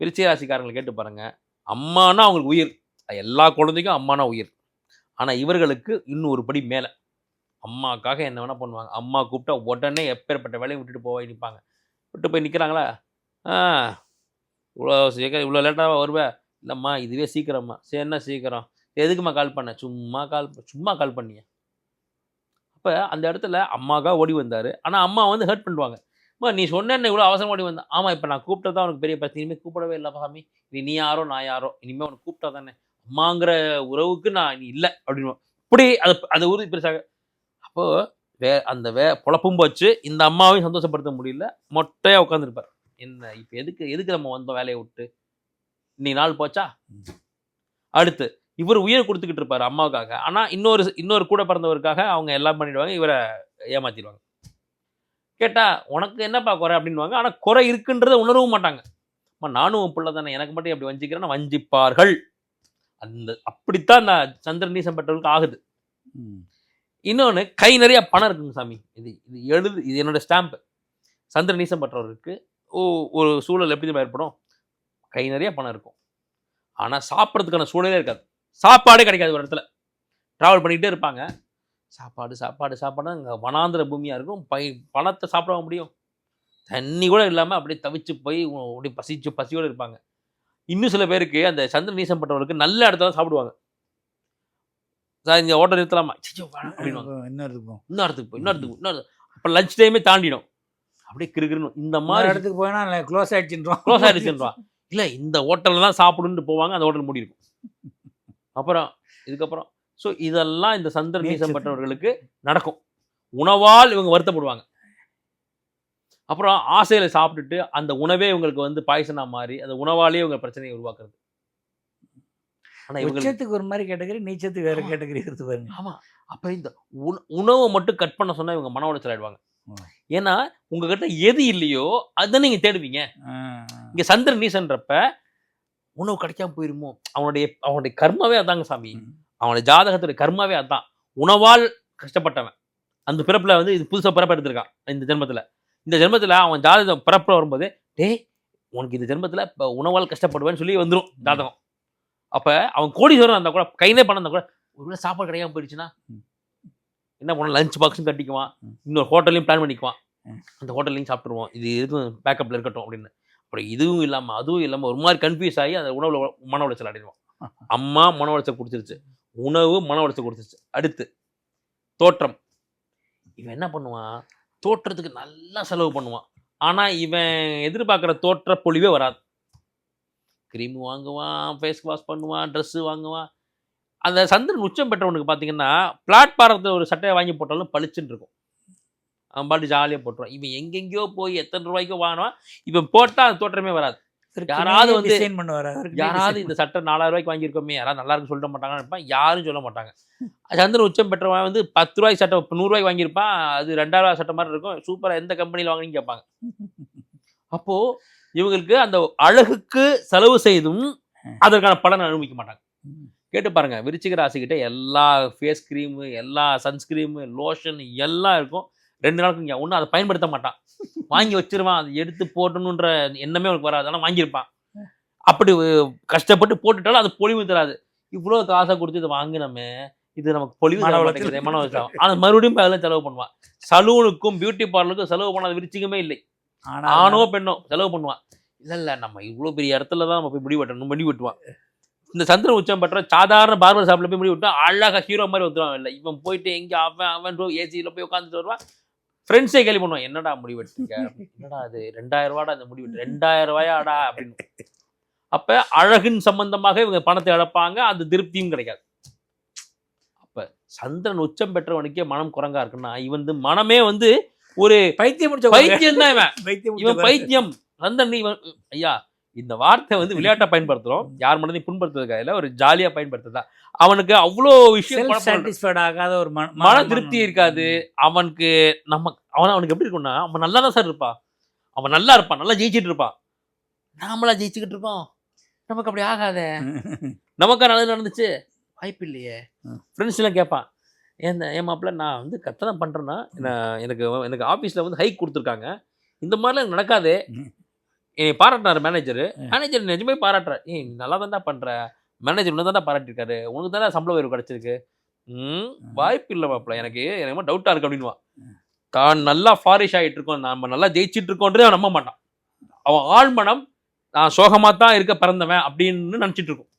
விருச்சிக ராசிக்காரங்களை கேட்டு பாருங்க. அம்மானா அவங்களுக்கு உயிர். எல்லா குழந்தைக்கும் அம்மானா உயிர். ஆனால் இவர்களுக்கு இன்னும் ஒரு படி மேலே. அம்மாக்காக என்ன வேணால் பண்ணுவாங்க. அம்மா கூப்பிட்டா உடனே எப்பேற்பட்ட வேலையை விட்டுட்டு நிற்பாங்க. விட்டு போய் நிற்கிறாங்களா, இவ்வளோ லேட்டாக வருவேன், இல்லைம்மா இதுவே சீக்கிரம்மா. சரி என்ன சீக்கிரம், எதுக்குமா கால் பண்ண, சும்மா கால் பண்ணிய. அப்போ அந்த இடத்துல அம்மாக்காக ஓடி வந்தார். ஆனால் அம்மா வந்து ஹர்ட் பண்ணுவாங்க. நீ சொன்ன இவ்வளோ அவசரம் ஓடி வந்தேன். ஆமாம், இப்போ நான் கூப்பிட்டா தான் உனக்கு பெரிய பிரச்சனை. இனிமேல் கூப்பிடவே இல்லை சாமி, நீ யாரோ நான் யாரோ, இனிமேல் உனக்கு கூப்பிட்டா தானே, அம்மாங்கிற உறவுக்கு நான் நீ இல்லை அப்படின்னு இப்படி அதை உறுதி பெருசாக. அப்போது அந்த பொழப்பும் போச்சு. இந்த அம்மாவையும் சந்தோஷப்படுத்த முடியல. மொட்டையாக உட்காந்துருப்பார். என்ன இப்போ எதுக்கு நம்ம வந்தோம் வேலையை விட்டு, இன்னைக்கு நாள் போச்சா. அடுத்து இவர் உயிரை கொடுத்துக்கிட்டு இருப்பார் அம்மாவுக்காக. ஆனால் இன்னொரு கூட பிறந்தவருக்காக அவங்க எல்லாம் பண்ணிடுவாங்க, இவரை ஏமாத்திடுவாங்க. கேட்டால் உனக்கு என்னப்பா குறை அப்படின்வாங்க. ஆனால் குறை இருக்குன்றதை உணரவும் மாட்டாங்க. நானும் உன் பிள்ளை தானே, எனக்கு மட்டும் எப்படி வஞ்சிக்கிறேன்னா வஞ்சிப்பார்கள். அப்படித்தான் இந்த சந்திரன் நீசம் பெற்றவர்களுக்கு ஆகுது. இன்னொன்று, கை நிறைய பணம் இருக்குங்க சாமி. இது என்னோட ஸ்டாம்ப். சந்திரன் நீசம் பெற்றவருக்கு ஒரு சூழல் எப்படி ஏற்படும், கை நிறைய பணம் இருக்கும், ஆனால் சாப்பிட்றதுக்கான சூழலே இருக்காது. சாப்பாடே கிடைக்காது. ஒரு இடத்துல ட்ராவல் பண்ணிக்கிட்டே இருப்பாங்க. சாப்பாடு அங்கே வனாந்திர பூமியாக இருக்கும். பணத்தை சாப்பிட முடியும், தண்ணி கூட இல்லாமல் அப்படியே தவிச்சு போய் அப்படியே பசியோடு இருப்பாங்க. இன்னும் சில பேருக்கு அந்த சந்திர நீசம் பட்டவர்களுக்கு நல்ல இடத்துல சாப்பிடுவாங்க. சார் இந்த ஓட்டல் நிறுத்தலாமா அப்படின்வாங்க. இன்னும் இடத்துக்கு அப்போ லஞ்ச் டைமே தாண்டிடும். அப்படியே கிருகிருன்னு இந்த மாதிரி இடத்துக்கு போனா க்ளோஸ் ஆயிடுச்சுன்றான். இல்லை இந்த ஹோட்டலில் தான் சாப்பிடுன்னு போவாங்க, அந்த ஹோட்டல் மூடி இருக்கும். அப்புறம் இதுக்கப்புறம் ஸோ இதெல்லாம் இந்த சந்திர நீசம் பட்டவர்களுக்கு நடக்கும். உணவால் இவங்க வருத்தப்படுவாங்க. அப்புறம் ஆசையில சாப்பிட்டுட்டு அந்த உணவே இவங்களுக்கு வந்து பாய்சனா மாறி அந்த உணவாலேயே இவங்க பிரச்சனையை உருவாக்குறது. ஆனால் உச்சத்துக்கு ஒரு மாதிரி கேட்டகரி, நீச்சத்துக்கு வேற கேட்டகரி இருக்கு பாருங்க. ஆமாம். அப்போ இந்த உணவை மட்டும் கட் பண்ண சொன்னால் இவங்க மன உளைச்சல் ஆயிடுவாங்க. ஏன்னா உங்ககிட்ட எது இல்லையோ அதுதான் நீங்க தேடுவீங்க. இங்க சந்திர நீசன்றப்ப உணவு கிடைக்காம போயிருமோ, அவனுடைய கர்மாவே அதாங்க சாமி. அவனுடைய ஜாதகத்துடைய கர்மாவே அதான். உணவால் கஷ்டப்பட்டவன் அந்த பிறப்புல வந்து இது புதுசாக பிறப்பு எடுத்திருக்கான். இந்த ஜென்மத்தில் அவன் ஜாதகம் பிறப்புல வரும்போது உனக்கு இந்த ஜென்மத்தில் இப்போ உணவால் கஷ்டப்படுவேன்னு சொல்லி வந்துடும் ஜாதகம். அப்போ அவன் கோடீஸ்வரன் இருந்தால் கூட கையிலே பணம் இருந்தால் கூட ஒருவேளை சாப்பாடு கிடைக்காம போயிடுச்சுன்னா என்ன பண்ண, லஞ்ச் பாக்ஸும் கட்டிக்குவான், இன்னொரு ஹோட்டல்லையும் பிளான் பண்ணிக்குவான், அந்த ஹோட்டல்லையும் சாப்பிட்டுருவோம், இது எதுவும் பேக்கப்பில் இருக்கட்டும் அப்படின்னு. அப்புறம் இதுவும் இல்லாமல் அதுவும் இல்லாமல் ஒரு மாதிரி கன்ஃபியூஸ் ஆகி அந்த உணவில் மன உளைச்சல் அடைவான். அம்மா மன உளைச்சல் கொடுத்துருச்சு, உணவு மன உளைச்சல் கொடுத்துருச்சு. அடுத்து தோற்றம். இவன் என்ன பண்ணுவான், தோற்றத்துக்கு நல்லா செலவு பண்ணுவான். ஆனால் இவன் எதிர்பார்க்குற தோற்ற பொலிவே வராது. க்ரீம் வாங்குவான், ஃபேஸ் வாஷ் பண்ணுவான், ட்ரெஸ்ஸு வாங்குவான். அந்த சந்திரன் உச்சம் பெற்றவனுக்கு பார்த்தீங்கன்னா பிளாட்பாரத்தில் ஒரு சட்டையை வாங்கி போட்டாலும் பளிச்சுன்னு இருக்கும். அவன் பாட்டு ஜாலியாக போட்டுருவான். இவன் எங்கெங்கேயோ போய் எத்தனை ரூபாய்க்கோ வாங்குவான். இவன் போட்டால் அது தோற்றமே வராது. யாராவது வந்து யாராவது இந்த சட்டை 4000 ரூபாய்க்கு வாங்கியிருக்கோமே, யாராவது நல்லா இருக்குன்னு சொல்ல மாட்டாங்கன்னு இருப்பான். யாரும் சொல்ல மாட்டாங்க. சந்திரன் உச்சம் பெற்றவன் வந்து 10 ரூபாய்க்கு சட்டை 100 ரூபாய்க்கு வாங்கியிருப்பான். அது 2000 சட்டை மாதிரி இருக்கும். சூப்பராக எந்த கம்பெனியில் வாங்கினு கேட்பாங்க. அப்போது இவங்களுக்கு அந்த அழகுக்கு செலவு செய்தும் அதற்கான பலனை அனுபவிக்க மாட்டாங்க. கேட்டு பாருங்க, விருச்சிக ராசிக்கிட்ட எல்லா ஃபேஸ் க்ரீமு, எல்லா சன்ஸ்க்ரீமு, லோஷன் எல்லாம் இருக்கும். 2 நாளுக்கு இங்கே ஒன்றும் அதை பயன்படுத்த மாட்டான். வாங்கி வச்சிருவான். அதை எடுத்து போட்டணுன்ற எண்ணமே அவனுக்கு வராது. ஆனால் வாங்கியிருப்பான். அப்படி கஷ்டப்பட்டு போட்டுட்டாலும் அது பொலிவு தராது. இவ்வளோ காசை கொடுத்து இதை வாங்கினோமே, இது நமக்கு பொலிவு மன வளர்ச்சி. ஆனால் மறுபடியும் அதெல்லாம் செலவு பண்ணுவான். சலூனுக்கும் பியூட்டி பார்லருக்கும் செலவு பண்ணாத விருச்சிகமே இல்லை. ஆணோ பெண்ணோ செலவு பண்ணுவான். இல்லை நம்ம இவ்வளோ பெரிய இடத்துல தான் நம்ம போய் முடி வெட்டுவான். இந்த சந்திரன் உச்சம் பெற்ற சாதாரண பார்பர் ஷாப்பில் போய் முடி விட்டா அழகாக ஹீரோ மாதிரி வந்துடுவான். இல்லை இவன் போயிட்டு எங்கே அவன் ஏசியில் போய் உட்காந்துட்டு வருவான். ஃப்ரெண்ட்ஸே கேள்வி பண்ணுவான், என்னடா முடி வெட்டுங்க, என்னடா அது 2000 ரூபாடா அந்த முடி வெட்டு, 2000 ரூபாயாடா அப்படின்னு. அப்போ அழகின் சம்பந்தமாக இவங்க பணத்தை இழப்பாங்க. அது திருப்தியும் கிடைக்காது. அப்போ சந்திரன் உச்சம் பெற்றவனுக்கே மனம் குரங்கா இருக்குன்னா இவன் மனமே வந்து ஒரு பைத்தியம் தான். இவன் பைத்தியம். சந்திரன் இவன் ஐயா இந்த வார்த்தை வந்து விளையாட்டா பயன்படுத்துறோம், யார் மனதையும் புண்படுத்துறதுக்காக இல்லை, ஒரு ஜாலியா பயன்படுத்துதா. அவனுக்கு அவ்வளோ விஷயம் ஆகாத ஒரு மன திருப்தி இருக்காது. அவனுக்கு அவனுக்கு எப்படி இருக்கும்னா, அவன் நல்லா தான் சார் இருப்பான், அவன் நல்லா இருப்பான், நல்லா ஜெயிச்சுட்டு இருப்பான். நாமளா ஜெயிச்சுக்கிட்டு இருக்கோம், நமக்கு அப்படி ஆகாத, நமக்கா நல்லது நடந்துச்சு, வாய்ப்பு இல்லையே. ஃப்ரெண்ட்ஸ் எல்லாம் கேட்பான், என் மாப்பிள்ள நான் வந்து கத்தனை பண்றேன்னா எனக்கு ஆஃபீஸில் வந்து ஹைக் கொடுத்துருக்காங்க, இந்த மாதிரிலாம் எனக்கு நடக்காது. என்னை பாராட்டினார் மேனேஜர் நிஜமே பாராட்டுறார். நல்லா தான் பண்ணுற, மேனேஜர் ஒன்று தான் பாராட்டிருக்காரு, உனக்கு தானே சம்பள உயர்வு கிடச்சிருக்கு. வாய்ப்பு இல்லை மாப்பிள்ள, எனக்கு டவுட்டாக இருக்கு அப்படின்வான். தான் நல்லா ஃபாரிஷ் ஆகிட்டு இருக்கோம், நம்ம நல்லா ஜெயிச்சிட்டு இருக்கோன்றதே அவன் நம்ப மாட்டான். அவன் ஆழ்மனம் நான் சோகமாக தான் இருக்க பிறந்தவன் அப்படின்னு நினச்சிட்டு இருக்கும்.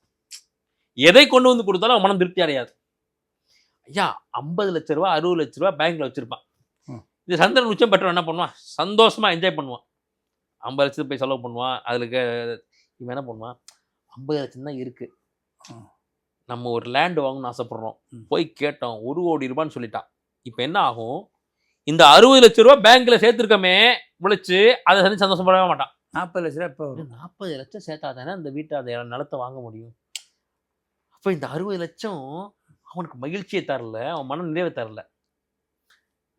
எதை கொண்டு வந்து கொடுத்தாலும் அவன் மனம் திருப்தி அடையாது. ஐயா 50 லட்ச ரூபா 60 லட்ச ரூபா பேங்க்ல வச்சிருப்பான். இந்த சந்திரன் உச்சம் பெற்றவன் என்ன பண்ணுவான், சந்தோஷமா என்ஜாய் பண்ணுவான். 50 லட்சத்துக்கு போய் செலவு பண்ணுவான். அதுக்கு இவன் என்ன பண்ணுவான், 50 லட்சம் தான் இருக்கு, நம்ம ஒரு லேண்டு வாங்கணும்னு ஆசைப்படுறோம், போய் கேட்டோம் 1 கோடி ரூபான்னு சொல்லிட்டான். இப்போ என்ன ஆகும், இந்த 60 லட்ச ரூபா பேங்க்ல சேர்த்துருக்கமே உழைச்சு அதை செஞ்சு சந்தோஷப்படவே மாட்டான். 40 லட்ச ரூபா இப்போ 40 லட்சம் சேர்த்தா தானே அந்த வீட்டை அந்த நிலத்தை வாங்க முடியும். அப்போ இந்த 60 லட்சம் அவனுக்கு மகிழ்ச்சியை தரல, அவன் மன நிறைவை தரல.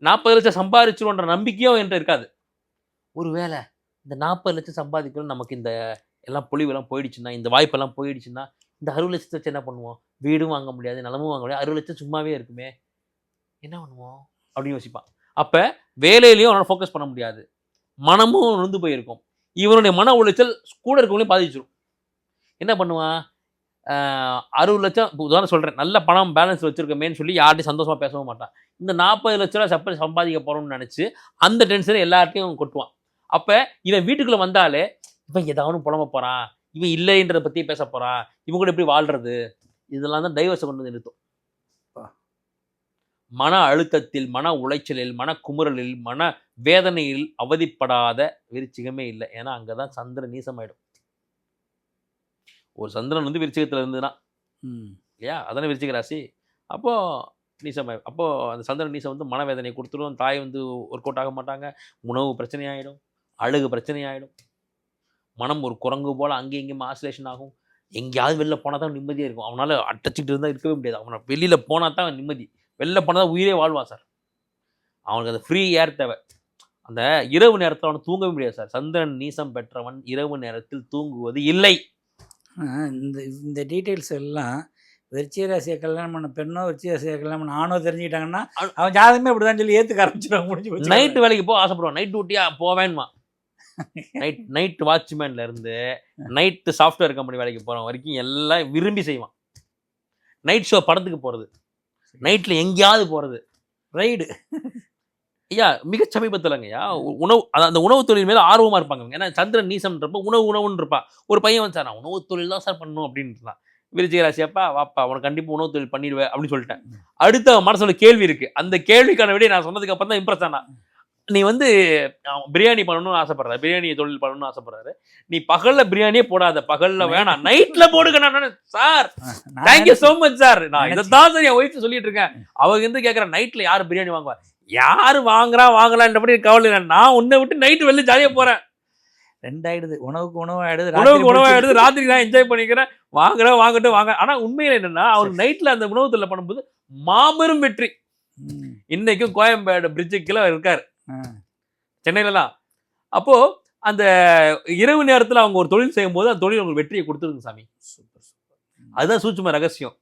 40 லட்சம் சம்பாதிச்சிருன்ற நம்பிக்கையும் என்கிட்ட இருக்காது. ஒருவேளை இந்த 40 லட்சம் சம்பாதிக்கணும், நமக்கு இந்த எல்லாம் பொலிவெல்லாம் போயிடுச்சுன்னா, இந்த வாய்ப்பெல்லாம் போயிடுச்சுன்னா, இந்த 60 லட்சத்தை வச்சு என்ன பண்ணுவோம், வீடும் வாங்க முடியாது, நிலமும் வாங்க முடியாது, 60 லட்சம் சும்மாவே இருக்குமே, என்ன பண்ணுவோம் அப்படின்னு யோசிப்பான். அப்போ வேலையிலையும் அவனால் ஃபோக்கஸ் பண்ண முடியாது, மனமும் நொந்து போயிருக்கும். இவனுடைய மன உளைச்சல் கூட இருக்கவங்களையும் பாதிச்சிடும். என்ன பண்ணுவான், 60 லட்சம் உதாரணம் சொல்கிறேன், நல்ல பணம் பேலன்ஸ் வச்சுருக்கமேன்னு சொல்லி யார்ட்டையும் சந்தோஷமாக பேசவும் மாட்டான். இந்த 40 லட்ச ரூபா சம்பாதிக்க போகிறோம்னு நினச்சி அந்த டென்ஷனை எல்லார்ட்டையும் கொட்டுவான். அப்போ இவன் வீட்டுக்குள்ளே வந்தாலே இவன் ஏதாவது புலம்ப போகிறான், இவன் இல்லைன்றதை பற்றி பேச போகிறான், இவங்க கூட எப்படி வாழ்கிறது, இதெல்லாம் தான் டைவர்ஸை கொண்டு வந்து நிறுத்தும். மன அழுத்தத்தில், மன உளைச்சலில், மன குமுறலில், மன வேதனையில் அவதிப்படாத விருச்சிகமே இல்லை. ஏன்னா அங்கே தான் சந்திரன் நீசமாயிடும். ஒரு சந்திரன் வந்து விருச்சிகத்தில் இருந்ததுன்னா இல்லையா, அதானே விருச்சிக ராசி. அப்போது நீசமாயிடும். அப்போது அந்த சந்திரன் நீசம் வந்து மனவேதனையை கொடுத்துடும். தாய் வந்து ஒர்க் அவுட் ஆக மாட்டாங்க, உணவு பிரச்சனையாயிடும், அழகு பிரச்சனையாயிடும், மனம் ஒரு குரங்கு போல் அங்கேயும் இங்கேயும் ஆசிலேஷன் ஆகும். எங்கேயாவது வெளில போனால் தான் நிம்மதியாக இருக்கும். அவனால் அட்டச்சிட்டு இருந்தால் இருக்கவே முடியாது. அவனை வெளியில் போனால் தான் நிம்மதி. வெளில போனால் தான் உயிரே வாழ்வான் சார். அவனுக்கு அந்த ஃப்ரீ ஏர் தேவை. அந்த இரவு நேரத்தில் அவனை தூங்கவே முடியாது சார். சந்திரன் நீசம் பெற்றவன் இரவு நேரத்தில் தூங்குவது இல்லை. இந்த இந்த டீட்டெயில்ஸ் எல்லாம் விருச்சிக ராசியை கல்யாணம் பண்ண பெண்ணோ விருச்சிக ராசியை கல்யாணம் பண்ண ஆணோ தெரிஞ்சுக்கிட்டாங்கன்னா அவன் ஜாதகமே அப்படிதான் சொல்லி ஏற்றுக்க ஆரம்பிச்சிடுவாங்க. முடிஞ்சு நைட்டு வேலைக்கு போக ஆசைப்படுவான். நைட் டியூட்டியா போவேன்மா. நைட் வாட்ச்மேன்ல இருந்து நைட்டு சாஃப்ட்வேர் கம்பெனி வேலைக்கு போகிறவன் வரைக்கும் எல்லாம் விரும்பி செய்வான். நைட் ஷோ படத்துக்கு போகிறது, நைட்டில் எங்கேயாவது போகிறது, ரைடு. ஐயா மிக சமீபத்தில்ங்கய்யா உணவு, அந்த உணவு தொழில் மேலே ஆர்வமாக இருப்பாங்க. ஏன்னா சந்திரன் நீசம்ன்றப்ப உணவுன்னு இருப்பா. ஒரு பையன் வந்து சார் நான் உணவு தொழில் தான் சார் பண்ணணும் அப்படின்ட்டுலாம். விருச்சிக ராசியாப்பா வாப்பா உனக்கு கண்டிப்பாக உணவு தொழில் பண்ணிடுவேன் அப்படின்னு சொல்லிட்டேன். அடுத்த மனசோட கேள்வி இருக்குது. அந்த கேள்விக்கான விட நான் சொன்னதுக்கு அப்புறம் தான் இம்ப்ரெஸ் ஆனா. நீ வந்து பிரியாணி பண்ணணும்னு ஆசைப்படுற, பிரியாணி தொழில் பண்ணணும்னு ஆசைப்படுறாரு, நீ பகலில் பிரியாணியே போடாத, பகலில் வேணாம் நைட்டில் போடுங்க. நான் sir thank you so much sir, நான் இதை தான் சார் என் ஒய்ஃப் சொல்லிட்டு இருக்கேன். அவங்க வந்து கேட்குறேன் நைட்டில் யார் பிரியாணி வாங்குவா, யார் வாங்கலான்றபடி கவலை இல்லை, நான் உன்னை விட்டு நைட்டு வெளில ஜாலியாக போகிறேன். ரெண்டாயிடுது, உணவுக்கு உணவாயிடுது, ராத்திரி நான் என்ஜாய் பண்ணிக்கிறேன், வாங்கட்டும் வாங்க. ஆனால் உண்மையில் என்னென்னா அவருக்கு நைட்டில் அந்த உணவு தொழில் பண்ணும்போது மாபெரும் வெற்றி. இன்னைக்கும் கோயம்பேடு பிரிட்ஜுக்குள்ள இருக்கார் சென்னையிலலாம். அப்போது அந்த இரவு நேரத்தில் அவங்க ஒரு தொழில் செய்யும்போது அந்த தொழில் அவங்களுக்கு வெற்றியை கொடுத்துருங்க சாமி. அதுதான் சூட்சும ரகசியம்.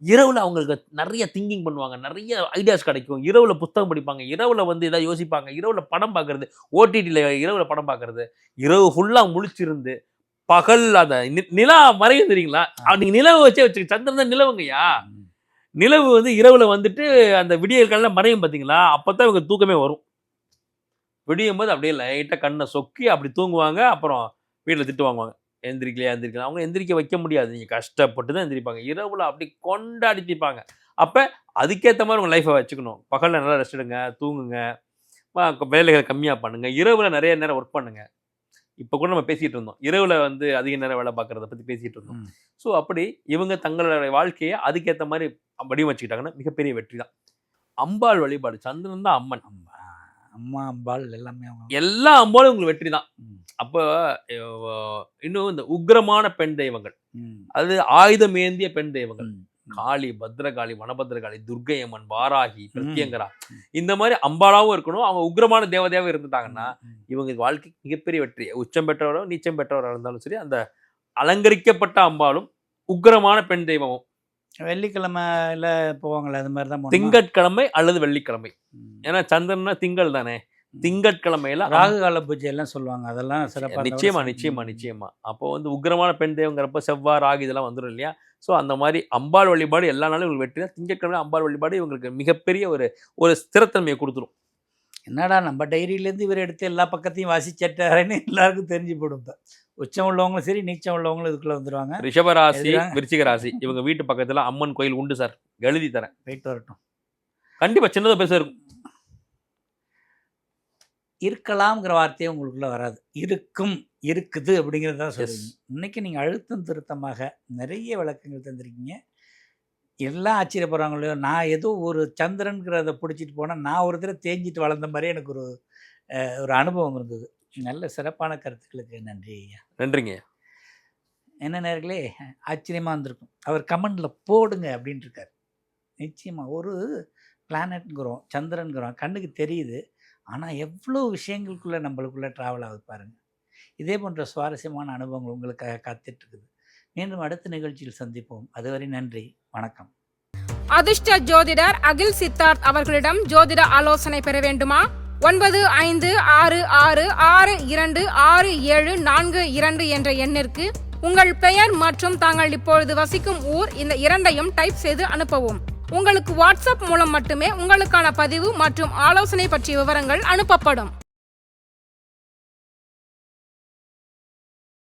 இரவில் அவங்களுக்கு நிறைய திங்கிங் பண்ணுவாங்க, நிறைய ஐடியாஸ் கிடைக்கும். இரவில் புத்தகம் படிப்பாங்க, இரவில் வந்து எதாவது யோசிப்பாங்க, இரவில் படம் பார்க்குறது, ஓடிடியில் இரவில் படம் பார்க்குறது, இரவு ஃபுல்லாக முழிச்சிருந்து பகல் அந்த நிலா மறையும் தெரியுங்களா. நீங்கள் நிலவை வச்சே வச்சுக்க, சந்திரன் தான் நிலவுங்கய்யா. நிலவு வந்து இரவில் வந்துட்டு அந்த விடியல்கள்லாம் மறையும் பார்த்தீங்களா, அப்போ தான் இவங்க தூக்கமே வரும். விடியும் போது அப்படியே லைட்டாக கண்ணை சொக்கி அப்படி தூங்குவாங்க. அப்புறம் வீட்டில் திட்டு வாங்குவாங்க, எந்திரிக்கலாம். அவங்க எந்திரிக்க வைக்க முடியாது, நீங்கள் கஷ்டப்பட்டு தான் எந்திரிப்பாங்க. இரவில் அப்படி கொண்டாடி தீர்ப்பாங்க. அப்போ அதுக்கேற்ற மாதிரி உங்கள் லைஃப்பை வச்சுக்கணும். பகலில் நல்லா ரெஸ்ட் எடுங்க, தூங்குங்க, வேலைகளை கம்மியாக பண்ணுங்கள், இரவில் நிறைய நேரம் ஒர்க் பண்ணுங்கள். இப்போ கூட நம்ம பேசிகிட்டு இருந்தோம், இரவில் வந்து அதிக நேரம் வேலை பார்க்குறத பற்றி பேசிகிட்டு இருந்தோம். ஸோ அப்படி இவங்க தங்களுடைய வாழ்க்கையை அதுக்கேற்ற மாதிரி வடிவமைச்சுக்கிட்டாங்கன்னா மிகப்பெரிய வெற்றி தான். அம்பாள் வழிபாடு, சந்திரன் தான் அம்மன், அம்மா அம்பாள் எல்லாமே, எல்லா அம்பாலும் உங்களுக்கு வெற்றி தான். அப்போ இன்னும் இந்த உக்ரமான பெண் தெய்வங்கள், அது ஆயுதம் ஏந்திய பெண் தெய்வங்கள், காளி, பத்ரகாளி, வனபத்ரகாளி, துர்க்கை அம்மன், வாராகி, பிரத்யங்கரா, இந்த மாதிரி அம்பாளாவும் இருக்கணும். அவங்க உக்ரமான தேவதையாகவும் இருந்துட்டாங்கன்னா இவங்க வாழ்க்கை மிகப்பெரிய வெற்றி. உச்சம் பெற்றவரோ நீச்சம் பெற்றவராக இருந்தாலும் சரி, அந்த அலங்கரிக்கப்பட்ட அம்பாலும் உக்ரமான பெண் தெய்வமும் வெள்ளிக்கிழமையில போவாங்களே, அது மாதிரி தான் திங்கட்கிழமை அல்லது வெள்ளிக்கிழமை. ஏன்னா சந்திரன்னா திங்கள் தானே, திங்கட்கிழமையில ராகு கால பூஜை எல்லாம் சொல்லுவாங்க, அதெல்லாம் சிறப்பாக. நிச்சயமா. அப்போ வந்து உக்ரமான பெண் தெய்வங்கிறப்ப செவ்வாய் ராகு இதெல்லாம் வந்துடும் இல்லையா. ஸோ அந்த மாதிரி அம்பாள் வழிபாடு எல்லா நாளும் இவங்களுக்கு வெற்றி தான். திங்கட்கிழமை அம்பாள் வழிபாடு இவங்களுக்கு மிகப்பெரிய ஒரு ஸ்திரத்தன்மையை கொடுத்துரும். என்னடா நம்ம டைரியிலேருந்து இவர் எடுத்து எல்லா பக்கத்தையும் வாசிச்சட்டாருன்னு எல்லாருக்கும் தெரிஞ்சு போடும். இப்போ உச்சம் உள்ளவங்களும் சரி, நீச்சம் உள்ளவங்களும் இதுக்குள்ளே வந்துடுவாங்க. ரிஷபராசி, விருச்சிக ராசி, இவங்க வீட்டு பக்கத்தில் அம்மன் கோயில் உண்டு சார், எழுதி தரேன், போயிட்டு வரட்டும். கண்டிப்பாக சின்னதாக பெருசாக இருக்கும். இருக்கலாம்ங்கிற வார்த்தையே உங்களுக்குள்ள வராது, இருக்குது அப்படிங்கிறது தான் சொல்லுவீங்க. இன்னைக்கு நீங்கள் அழுத்தம் திருத்தமாக நிறைய விளக்கங்கள் தந்திருக்கீங்க. எல்லாம் ஆச்சரியப்படுறாங்களோ, நான் ஏதோ ஒரு சந்திரன்கிறத பிடிச்சிட்டு போனால் நான் ஒரு தடவை தேஞ்சிட்டு வளர்ந்த மாதிரி எனக்கு ஒரு அனுபவம் இருந்தது. நல்ல சிறப்பான கருத்துக்களுக்கு நன்றி ஐயா. நன்றிங்க. என்ன நேர்களே, ஆச்சரியமாக இருந்திருக்கும். அவர் கமெண்டில் போடுங்க அப்படின்ட்டு இருக்கார். நிச்சயமாக ஒரு பிளானட்ங்கிறோம், சந்திரன்கிறோம், கண்ணுக்கு தெரியுது, ஆனால் எவ்வளோ விஷயங்களுக்குள்ளே நம்மளுக்குள்ளே ட்ராவல் ஆகுது பாருங்கள். இதே போன்ற சுவாரஸ்யமான அனுபவங்கள் உங்களுக்காக காத்துட்ருக்குது. மீண்டும் அடுத்த நிகழ்ச்சியில் சந்திப்போம். அதுவரை நன்றி, வணக்கம். அதிர்ஷ்ட ஜோதிடர் அகில் சித்தார்த் அவர்களிடம் ஜோதிட ஆலோசனை பெற வேண்டுமா? 9566662742 என்ற எண்ணிற்கு உங்கள் பெயர் மற்றும் தாங்கள் இப்பொழுது வசிக்கும் ஊர், இந்த இரண்டையும் டைப் செய்து அனுப்பவும். உங்களுக்கு வாட்ஸ்அப் மூலம் மட்டுமே உங்களுக்கான பதிவு மற்றும் ஆலோசனை பற்றிய விவரங்கள் அனுப்பப்படும்.